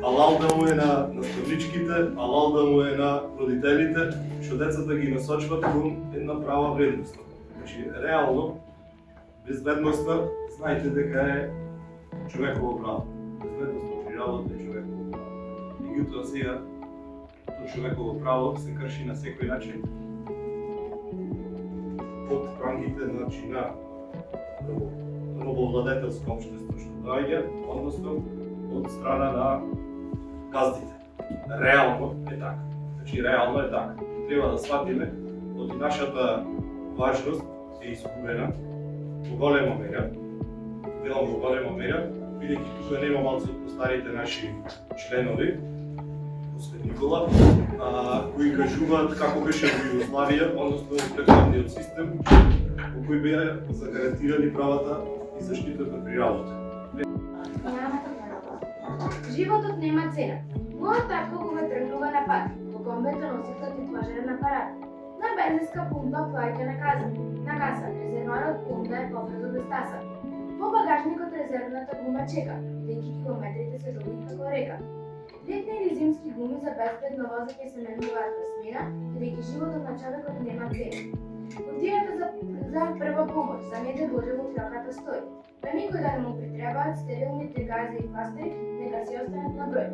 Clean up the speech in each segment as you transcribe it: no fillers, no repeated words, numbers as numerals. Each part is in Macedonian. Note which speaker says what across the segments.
Speaker 1: Алал да му е на наставничките, алал да му е на родителите, што децата ги насочват кон една права вредност. Значи, реално, безбедноста, знаете дека е човеково право. Безбедноста при работа е човеково право. Меѓутоа сега, тоа човеково право се крши на секој начин. Од рамките на робовладетелско општество што доаѓа, односно од страна на газдите. Реално е така. Значи, реално е така. Треба да сватиме од нашата важност е изгубена во голема мера, делам во голема мера, бидејќи тука нема малку од старите наши членови, освен Никола, кои кажуваат како беше во Југославија, односно во претходниот систем, во кој беа загарантирани правата и заштитата при работа.
Speaker 2: Животот нема цена. Мојот татко кога тргнува на пат, во комбето носите титважерен апарат. На бензинска пумпа плаќа на каса, резервоарот пумпа е побрзо да стаса. Во багажникот резервната гума чека, бидејќи километрите се долги како река. Летни или зимски гуми за безбедно возење се менуваат на смена, бидејќи животот на човекот нема цена. Кутијата за прва помош за недебоже во флаката стои. Да никој да не му притребаат стерилните гази и пластери, нека си останат на број.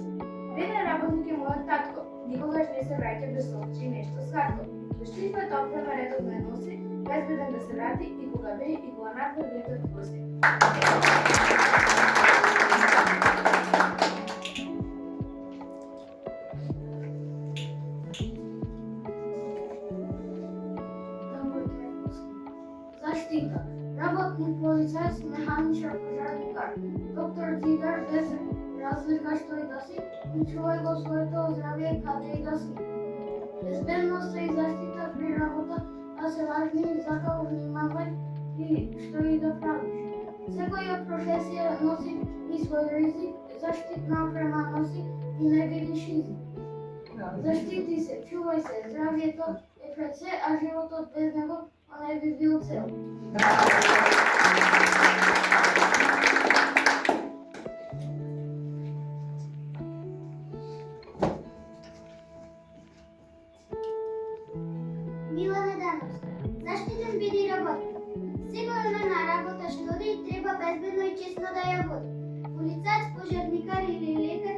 Speaker 2: Веден работник е мојот татко, никогаш не се враќа без солчи и нешто сладко. Заштитната опрема редовно е носи, безбеден да се врати и кога бе и кога напор ветот коси.
Speaker 3: Заштита. Работник, полицајец, механичар, пожарникар. Доктор Зидар без разлика што и да си, и чувај го своето здравје каде и да си. Безбедноста и заштита при работа, а се важни и затоа внимавај и што и да правиш. Секоја професија носи и свој ризик, заштитна опрема носи и не видиш изик. Заштити се, чувај се, здравјето е пред се, а животот без него не би бил цел.
Speaker 4: Милана Дановска. Заштитен биди работник. Секоја на работа што оди треба безбедно и честно да ја води. Полицајец, пожарникар или лекар